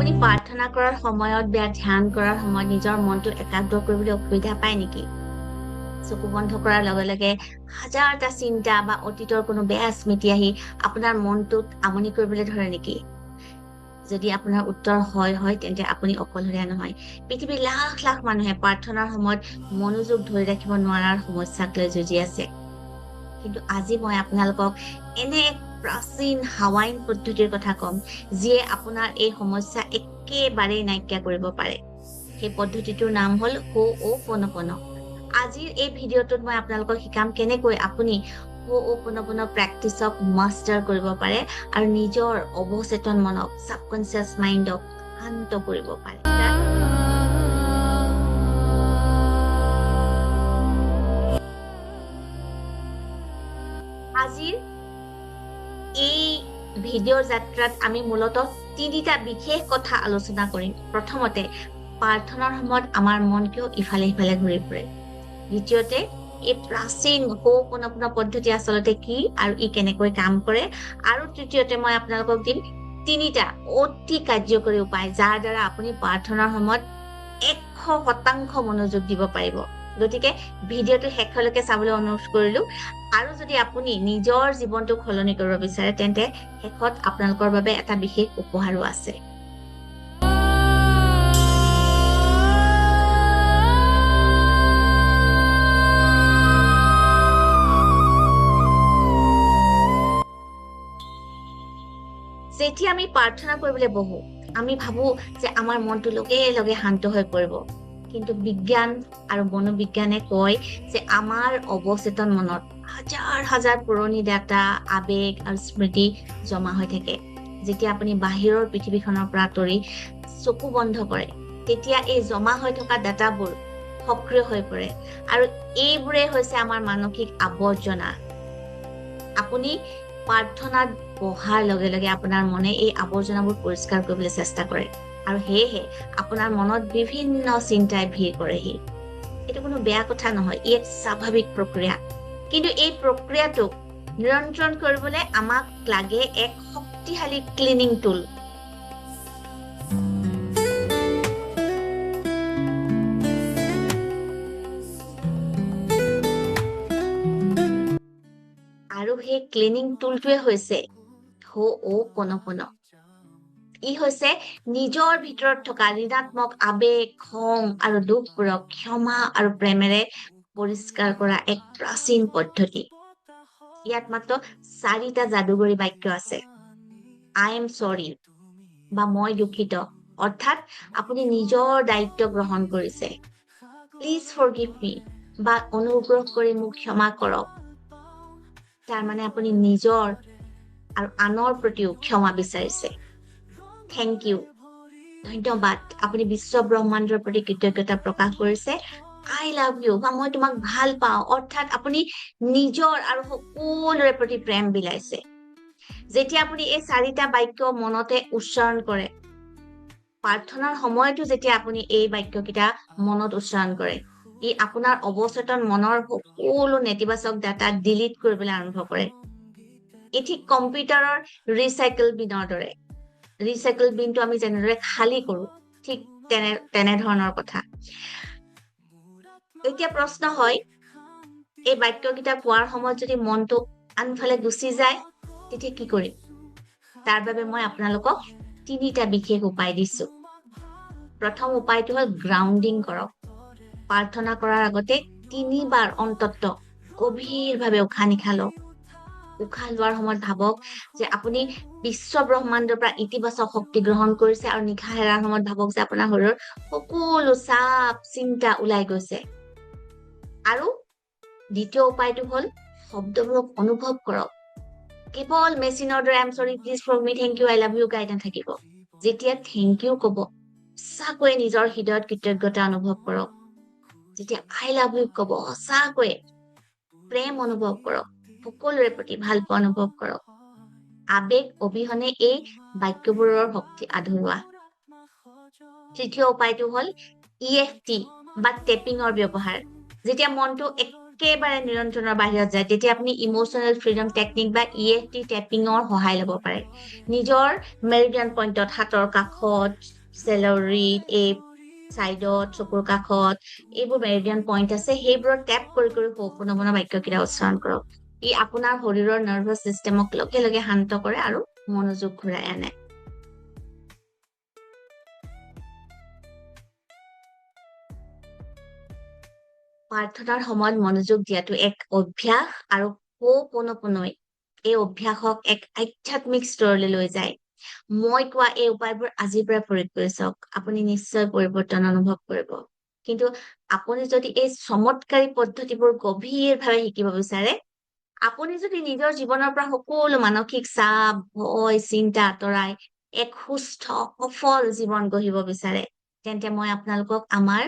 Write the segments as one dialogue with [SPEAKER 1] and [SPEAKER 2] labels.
[SPEAKER 1] আপুনি প্ৰাৰ্থনা কৰাৰ সময়ত বা ধ্যান কৰাৰ সময়ত নিজৰ মনটো একাগ্ৰ কৰিবলৈ অসুবিধা পায় নেকি? চকু বন্ধ কৰাৰ লগে লগে হাজাৰটা চিন্তা বা অতীতৰ কোনো বেয়া স্মৃতি আহি আপোনাৰ মনটোত আমনি কৰিবলৈ ধৰে নেকি? যদি আপোনাৰ উত্তৰ হয় তেন্তে আপুনি অকলশৰীয়া নহয়। পৃথিৱীৰ লাখ লাখ মানুহে প্ৰাৰ্থনাৰ সময়ত মনোযোগ ধৰি ৰাখিব নোৱাৰাৰ সমস্যাক লৈ যুঁজি আছে। কিন্তু আজি মই আপোনালোকক এনে এক প্ৰাচীন হাৱাইন পদ্ধতিৰ কথা ক'ম, যিয়ে আপোনাৰ এই সমস্যা একেবাৰেই নাইকিয়া কৰিব পাৰে। সেই পদ্ধতিটোৰ নাম হ'ল হো'অপন'পন'। আজিৰ এই ভিডিঅ'টোত মই আপোনালোকক শিকাম কেনেকৈ আপুনি হো'অপন'পন' প্ৰেক্টিচক মাষ্টাৰ কৰিব পাৰে আৰু নিজৰ অৱচেতন মনক, ছাবকনচিয়াছ মাইণ্ডক শান্ত কৰিব পাৰে। আজিৰ এই ভিডিঅ'ৰ যাত্ৰাত আমি মূলতঃ তিনিটা বিশেষ কথা আলোচনা কৰিম। প্ৰথমতে, প্ৰাৰ্থনাৰ সময়ত আমাৰ মন কিয় ইফালে সিফালে ঘূৰি ফুৰে। দ্বিতীয়তে, এই প্ৰাচীন হো'অপন'পন' পদ্ধতি আচলতে কি আৰু ই কেনেকৈ কাম কৰে। আৰু তৃতীয়তে, মই আপোনালোকক দিম তিনিটা অতি কাৰ্যকৰী উপায়, যাৰ দ্বাৰা আপুনি প্ৰাৰ্থনাৰ সময়ত 100% মনোযোগ দিব পাৰিব। গতিকে ভিডিঅ'টো শেষলৈকে চাবলৈ অনুৰোধ কৰিলো। আৰু যদি আপুনি নিজৰ জীৱনটোক সলনি কৰিব বিচাৰে তেন্তে শেষত আপোনালোকৰ বাবে এটা বিশেষ উপহাৰো আছে। যেতিয়া আমি প্ৰাৰ্থনা কৰিবলৈ বহো, আমি ভাবো যে আমাৰ মনটো লগে লগে শান্ত হৈ পৰিব। কিন্তু বিজ্ঞান আৰু মনোবিজ্ঞানে কয় যে আমাৰ অৱচেতন মনত হাজাৰ হাজাৰ পুৰণি ডাটা, আবেগ আৰু স্মৃতি জমা হৈ থাকে। যেতিয়া আপুনি বাহিৰৰ পৃথিৱীখনৰ পৰা আঁতৰি চকু বন্ধ কৰে, তেতিয়া এই জমা হৈ থকা ডাটাবোৰ সক্ৰিয় হৈ পৰে আৰু এইবোৰে হৈছে আমাৰ মানসিক আৱৰ্জনা। আপুনি প্ৰাৰ্থনাত বহাৰ লগে লগে আপোনাৰ মনে এই আৱৰ্জনাবোৰ পৰিষ্কাৰ কৰিবলৈ চেষ্টা কৰে আৰু সেয়েহে আপোনাৰ মনত বিভিন্ন চিন্তাই ভিৰ কৰেহি। এইটো কোনো বেয়া কথা নহয়, ই এক স্বাভাৱিক প্ৰক্ৰিয়া। কিন্তু এই প্ৰক্ৰিয়াটোক নিয়ন্ত্ৰণ কৰিবলৈ আমাক লাগে এক শক্তিশালী ক্লিনিং টুল। আৰু সেই ক্লিনিং টুলটোৱে হৈছে হো'অপন'পন'। ই হৈছে নিজৰ ভিতৰত থকা ঋণাত্মক আবেগ, খং আৰু দুখবোৰক ক্ষমা আৰু প্ৰেমেৰে পৰিষ্কাৰ কৰা এক প্ৰাচীন পদ্ধতি। ইয়াত মাত্ৰ 4টা যাদুগৰী বাক্য আছে। আই এম চৰি বা মই দুখিত, অৰ্থাৎ আপুনি নিজৰ দায়িত্ব গ্ৰহণ কৰিছে। প্লিজ ফৰগিভ মি বা অনুগ্ৰহ কৰি মোক ক্ষমা কৰক। তাৰমানে আপুনি নিজৰ আৰু আনৰ প্ৰতিও ক্ষমা বিচাৰিছে। থেংক ইউ, ধন্যবাদ, আপুনি বিশ্ব ব্ৰহ্মাণ্ডৰ প্ৰতি কৃতজ্ঞতা প্ৰকাশ কৰিছে। আই লাভ ইউ বা মই তোমাক ভাল পাওঁ, অৰ্থাৎ আপুনি নিজৰ আৰু সকলোৰে প্ৰতি প্ৰেম বিলাইছে। যেতিয়া আপুনি এই 4টা বাক্য মনতে উচ্চাৰণ কৰে, প্ৰাৰ্থনাৰ সময়তো যেতিয়া আপুনি এই বাক্যকেইটা মনত উচ্চাৰণ কৰে, ই আপোনাৰ অৱচেতন মনৰ সকলো নেতিবাচক ডাটা ডিলিট কৰিবলৈ আৰম্ভ কৰে। ই ঠিক কম্পিউটাৰৰ ৰিচাইকেল বিনৰ দৰে। ৰিচাইকেল বিনটো আমি যেনেদৰে খালী কৰো, ঠিক তেনেধৰণৰ কথা। এতিয়া প্ৰশ্ন হয়, এই বাক্যকেইটা কোৱাৰ সময়ত যদি মনটো আনফালে গুচি যায় তেতিয়া কি কৰিম? তাৰ বাবে মই আপোনালোকক 3টা বিশেষ উপায় দিছো। প্ৰথম উপায়টো হ'ল গ্ৰাউণ্ডিং কৰক। প্ৰাৰ্থনা কৰাৰ আগতে 3বাৰ অন্ততঃ গভীৰভাৱে উশাহ নিশাহ লওক। উশাহ লোৱাৰ সময়ত ভাবক যে আপুনি বিশ্ব ব্ৰহ্মাণ্ডৰ পৰা ইতিবাচক শক্তি গ্ৰহণ কৰিছে আৰু নিশাহ এৰাৰ সময়ত ভাবক যে আপোনাৰ শৰীৰৰ সকলো চাপ চিন্তা ওলাই গৈছে। আৰু দ্বিতীয় উপায়টো হ'ল শব্দবোৰক অনুভৱ কৰক। কেৱল মেচিনৰ দৰে I am sorry, please forgive me, thank you, I love you গাই নাথাকিব। যেতিয়া থেংক ইউ ক'ব, সঁচাকৈয়ে নিজৰ হৃদয়ত কৃতজ্ঞতা অনুভৱ কৰক। যেতিয়া আই লাভ ইউ ক'ব, সঁচাকৈয়ে প্ৰেম অনুভৱ কৰক, সকলোৰে প্ৰতি ভাল পোৱা অনুভৱ কৰক। আবেগ অবিহনে এই বাক্যবোৰৰ শক্তি আধৰুৱা। তৃতীয় উপায়টো হ'ল EFT বা টেপিঙৰ ব্যৱহাৰ। যেতিয়া মনটো একেবাৰে নিয়ন্ত্ৰণৰ বাহিৰত যায়, তেতিয়া আপুনি ইম'চনেল ফ্ৰীডম টেকনিক বা EFT টেপিঙৰ সহায় ল'ব পাৰে। নিজৰ মেৰিডিয়ান পইণ্টত, হাতৰ কাষত, চেলৰিত, এই চাইডত, চকুৰ কাষত, এইবোৰ মেৰিডিয়ান পইণ্ট আছে, সেইবোৰত টেপ কৰি কৰি হো'প'ন'প'ন' বাক্যকেইটা উচ্চাৰণ কৰক। ই আপোনাৰ শৰীৰৰ নাৰ্ভাছ চিষ্টেমক লগে লগে শান্ত কৰে আৰু মনোযোগ ঘূৰাই আনে। প্ৰাৰ্থনাৰ সময়ত মনোযোগ দিয়াটো এক অভ্যাস, আৰু হো'প'ন'প'ন'ই এই অভ্যাসক এক আধ্যাত্মিক স্তৰলৈ লৈ যায়। মই কোৱা এই উপায়বোৰ আজিৰ পৰা প্ৰয়োগ কৰি চাওক, আপুনি নিশ্চয় পৰিৱৰ্তন অনুভৱ কৰিব। কিন্তু আপুনি যদি এই চমৎকাৰী পদ্ধতিবোৰ গভীৰভাৱে শিকিব বিচাৰে, আপুনি যদি নিজৰ জীৱনৰ পৰা সকলো মানসিক চাপ, ভয়, চিন্তা আঁতৰাই এক সুস্থ, সফল জীৱন গঢ়িব বিচাৰে, তেন্তে মই আপোনালোকক আমাৰ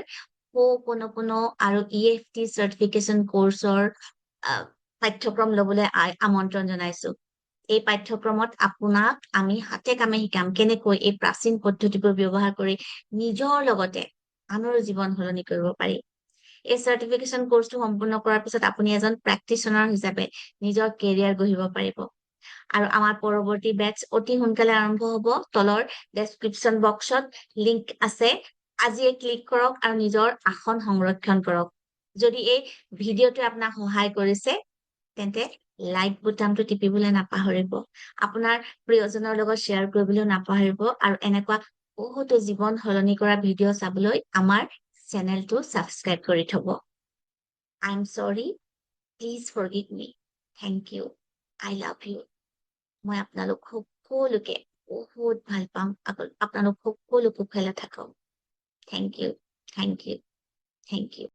[SPEAKER 1] হো'প'ন'প'ন' আৰু EFT চাৰ্টিফিকেশ্যন কৰ্চৰ পাঠ্যক্ৰম ল'বলৈ আমন্ত্ৰণ জনাইছো। এই পাঠ্যক্ৰমত আপোনাক আমি হাতে কামে শিকাম কেনেকৈ এই প্ৰাচীন পদ্ধতিবোৰ ব্যৱহাৰ কৰি নিজৰ লগতে আনৰো জীৱন সলনি কৰিব পাৰি। এই চাৰ্টিফিকেশ্যন কৰ্চটো সম্পূৰ্ণ কৰাৰ পিছত আপুনি এজন প্ৰেক্টিচনাৰ হিচাপে নিজৰ কেৰিয়াৰ গঢ়িব পাৰিব। আৰু আমাৰ পৰৱৰ্তী বেটছ অতি সোনকালে আৰম্ভ হ'ব। তলৰ ডেছক্ৰিপশ্যন বক্সত লিংক আছে, আজিয়ে ক্লিক কৰক আৰু নিজৰ আসন সংৰক্ষণ কৰক। যদি এই ভিডিঅ'টোৱে আপোনাক সহায় কৰিছে, তেন্তে লাইক বুটামটো টিপিবলৈ নাপাহৰিব। আপোনাৰ প্ৰিয়জনৰ লগত শ্বেয়াৰ কৰিবলৈও নাপাহৰিব, আৰু এনেকুৱা বহুতো জীৱন সলনি কৰা ভিডিঅ' চাবলৈ আমাৰ চেনেলটো ছাবস্ক্ৰাইব কৰি থ'ব। I am sorry, please forgive me. Thank you, I love you. মই আপোনালোক সকলোকে বহুত ভাল পাম। আপোনালোক সকলো কুশলে থাকক। Thank you, thank you, thank U.